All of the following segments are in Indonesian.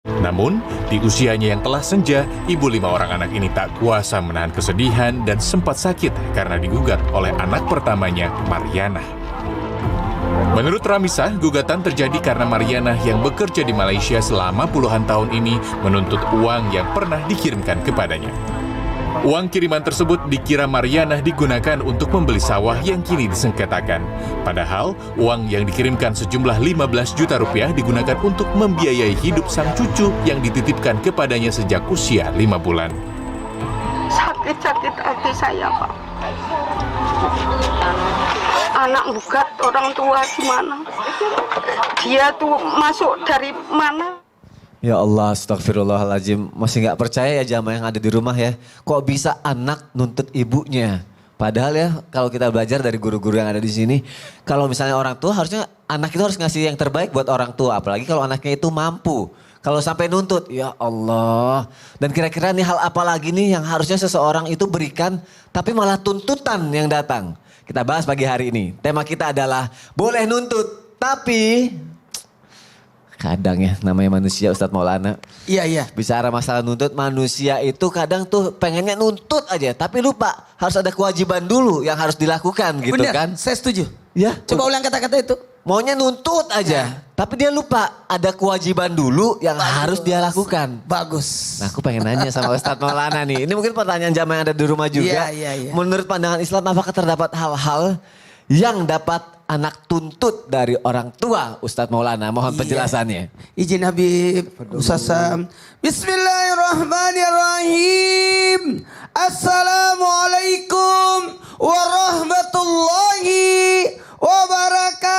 Namun, di usianya yang telah senja, ibu 5 orang anak ini tak kuasa menahan kesedihan dan sempat sakit karena digugat oleh anak pertamanya, Mariana. Menurut Ramisah, gugatan terjadi karena Mariana yang bekerja di Malaysia selama puluhan tahun ini menuntut uang yang pernah dikirimkan kepadanya. Uang kiriman tersebut dikira Mariana digunakan untuk membeli sawah yang kini disengketakan. Padahal, uang yang dikirimkan sejumlah 15 juta rupiah digunakan untuk membiayai hidup sang cucu yang dititipkan kepadanya sejak usia 5 bulan. Sakit-sakit hati saya, Pak. Anak gugat orang tua gimana? Dia tuh masuk dari mana? Ya Allah, astagfirullahaladzim. Masih gak percaya ya jamaah yang ada di rumah ya. Kok bisa anak nuntut ibunya? Padahal ya kalau kita belajar dari guru-guru yang ada di sini. Kalau misalnya orang tua harusnya anak itu harus ngasih yang terbaik buat orang tua. Apalagi kalau anaknya itu mampu. Kalau sampai nuntut, ya Allah. Dan kira-kira nih hal apa lagi nih yang harusnya seseorang itu berikan. Tapi malah tuntutan yang datang. Kita bahas pagi hari ini. Tema kita adalah boleh nuntut tapi... Kadang ya namanya manusia Ustadz Maulana. Iya. Bicara masalah nuntut, manusia itu kadang tuh pengennya nuntut aja. Tapi lupa harus ada kewajiban dulu yang harus dilakukan gitu. Bener, kan. saya setuju. Ya. Coba ulang kata-kata itu. Maunya nuntut aja. Tapi dia lupa ada kewajiban dulu yang harus dia lakukan. Bagus. Nah aku pengen nanya sama Ustadz Maulana nih. Ini mungkin pertanyaan jamaah yang ada di rumah juga. Iya. Menurut pandangan Islam apakah terdapat hal-hal yang dapat anak tuntut dari orang tua Ustadz Maulana? Mohon penjelasannya. Izin Habib Ustaz Sam. Bismillahirrahmanirrahim. Assalamualaikum warahmatullahi wabarakatuh.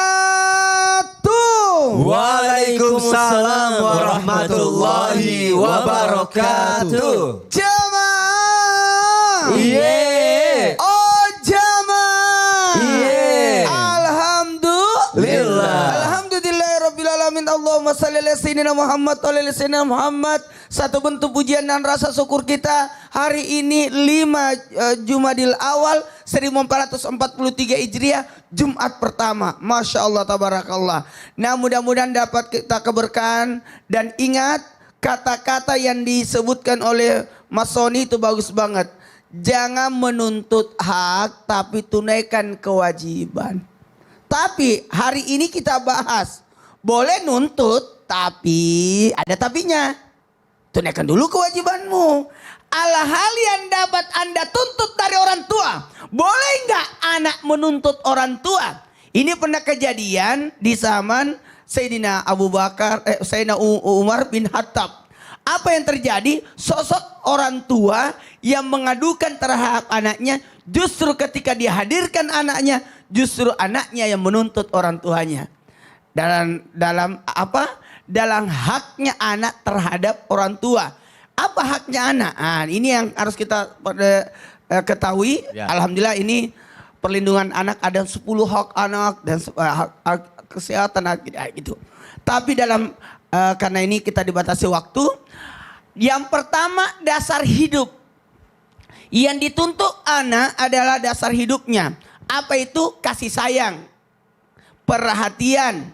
Waalaikumsalam warahmatullahi wabarakatuh. Jamaah. Iya. Oh jamaah. Iya. Alhamdulillah. Alhamdulillahirrabbilalamin. Allahumma salli ala sayyidina Muhammad wa ala sayyidina Muhammad. Satu bentuk pujian dan rasa syukur kita hari ini 5 Jumadil Awal 1443 Hijriah, Jumat pertama. Masya Allah tabarakallah. Nah mudah-mudahan dapat kita keberkahan. Dan ingat kata-kata yang disebutkan oleh Mas Sony itu bagus banget. Jangan menuntut hak tapi tunaikan kewajiban. Tapi hari ini kita bahas boleh nuntut tapi ada tapinya. Tunaikan dulu kewajibanmu. Hal-hal yang dapat Anda tuntut dari orang tua. Boleh nggak anak menuntut orang tua? Ini pernah kejadian di zaman Sayyidina Sayyidina Umar bin Khattab. Apa yang terjadi? Sosok orang tua yang mengadukan terhadap anaknya. Justru ketika dihadirkan anaknya, justru anaknya yang menuntut orang tuanya. Dalam haknya anak terhadap orang tua. Apa haknya anak? Nah, ini yang harus kita ketahui. Ya. Alhamdulillah ini perlindungan anak ada 10 hak anak dan hak kesehatan gitu. Tapi karena ini kita dibatasi waktu. Yang pertama dasar hidup. Yang dituntut anak adalah dasar hidupnya. Apa itu? Kasih sayang, perhatian,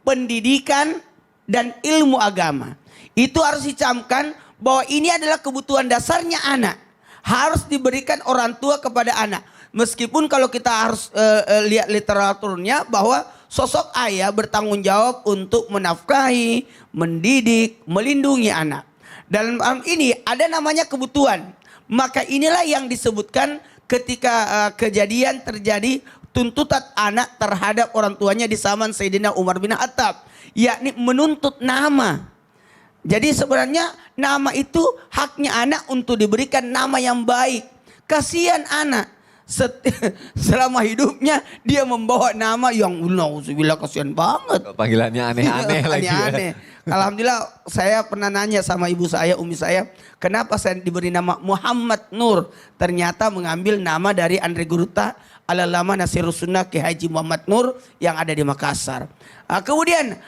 pendidikan, dan ilmu agama. Itu harus dicamkan bahwa ini adalah kebutuhan dasarnya anak. Harus diberikan orang tua kepada anak. Meskipun kalau kita harus lihat literaturnya bahwa sosok ayah bertanggung jawab untuk menafkahi, mendidik, melindungi anak. Dalam ini ada namanya kebutuhan. Maka inilah yang disebutkan ketika kejadian terjadi tuntutan anak terhadap orang tuanya di zaman Sayyidina Umar bin Khattab. Yakni menuntut nama. Jadi sebenarnya nama itu haknya anak untuk diberikan nama yang baik. Kasihan anak. Selama hidupnya dia membawa nama yang nauzubillah kasihan banget. Panggilannya aneh-aneh lagi. Aneh-aneh. Alhamdulillah saya pernah nanya sama ibu saya, umi saya, kenapa saya diberi nama Muhammad Nur? Ternyata mengambil nama dari Andre Guruta Alalama Nasirus Sunnah Ki Haji Muhammad Nur yang ada di Makassar. Kemudian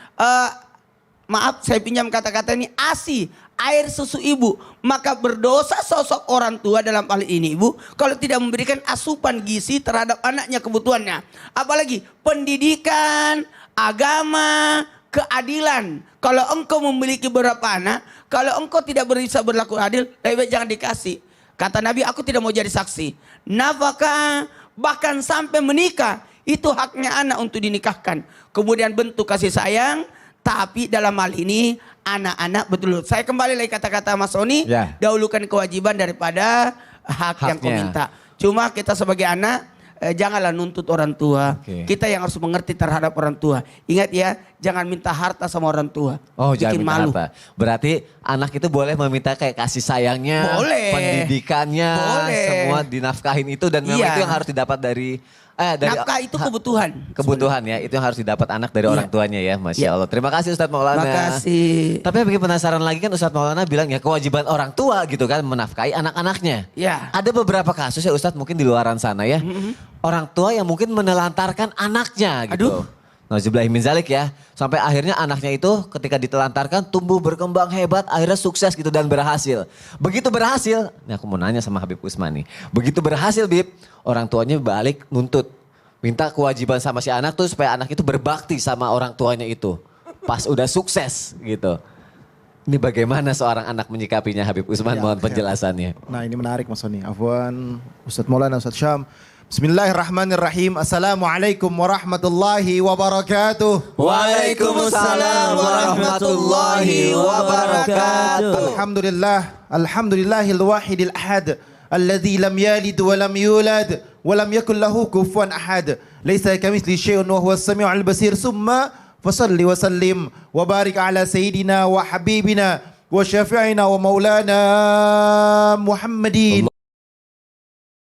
maaf saya pinjam kata-kata ini, ASI, air susu ibu. Maka berdosa sosok orang tua dalam hal ini ibu kalau tidak memberikan asupan gizi terhadap anaknya kebutuhannya. Apalagi pendidikan, agama, keadilan. Kalau engkau memiliki beberapa anak, kalau engkau tidak bisa berlaku adil, lebih baik jangan dikasih. Kata Nabi, aku tidak mau jadi saksi. Nafkah bahkan sampai menikah, itu haknya anak untuk dinikahkan. Kemudian bentuk kasih sayang, tapi dalam hal ini anak-anak betul. Saya kembali lagi kata-kata Mas Sony, dahulukan kewajiban daripada hak yang kau minta. Cuma kita sebagai anak, janganlah nuntut orang tua. Kita yang harus mengerti terhadap orang tua. Ingat ya, jangan minta harta sama orang tua. Oh, jangan bikin minta malu. harta. Berarti anak itu boleh meminta kayak kasih sayangnya, Boleh. pendidikannya, Boleh. semua dinafkahin itu dan memang itu yang harus didapat dari nafkah itu kebutuhan. Kebutuhan ya, itu yang harus didapat anak dari orang tuanya ya, Masya Allah. Terima kasih Ustadz Maulana. Terima kasih. Tapi yang bikin penasaran lagi kan Ustadz Maulana bilang ya kewajiban orang tua gitu kan menafkahi anak-anaknya. Ya. Ada beberapa kasus ya Ustadz mungkin di luaran sana ya. Orang tua yang mungkin menelantarkan anaknya gitu. Nauzubillahi min zalik ya. Sampai akhirnya anaknya itu ketika ditelantarkan tumbuh berkembang hebat, akhirnya sukses gitu dan berhasil. Begitu berhasil, ini aku mau nanya sama Habib Usman nih. Begitu berhasil Bib, orang tuanya balik nuntut. Minta kewajiban sama si anak tuh supaya anak itu berbakti sama orang tuanya itu. Pas udah sukses gitu. Ini bagaimana seorang anak menyikapinya Habib Usman? Mohon penjelasannya. Nah ini menarik Mas Sony. Afwan, Ustadz Maulana, Ustadz Syam. Bismillahirrahmanirrahim. Assalamualaikum warahmatullahi wabarakatuh. Waalaikumsalam warahmatullahi wabarakatuh. Alhamdulillahil wahidil ahad. Alladzi lam yalid wa lam yulad wa lam yakul lahu kufuwan ahad. Laisa kamitsli syai'un wa huwas samiul basir. Summa fasalli wa sallim wa barik ala sayyidina wa habibina wa syafi'ina wa maulana Muhammadin.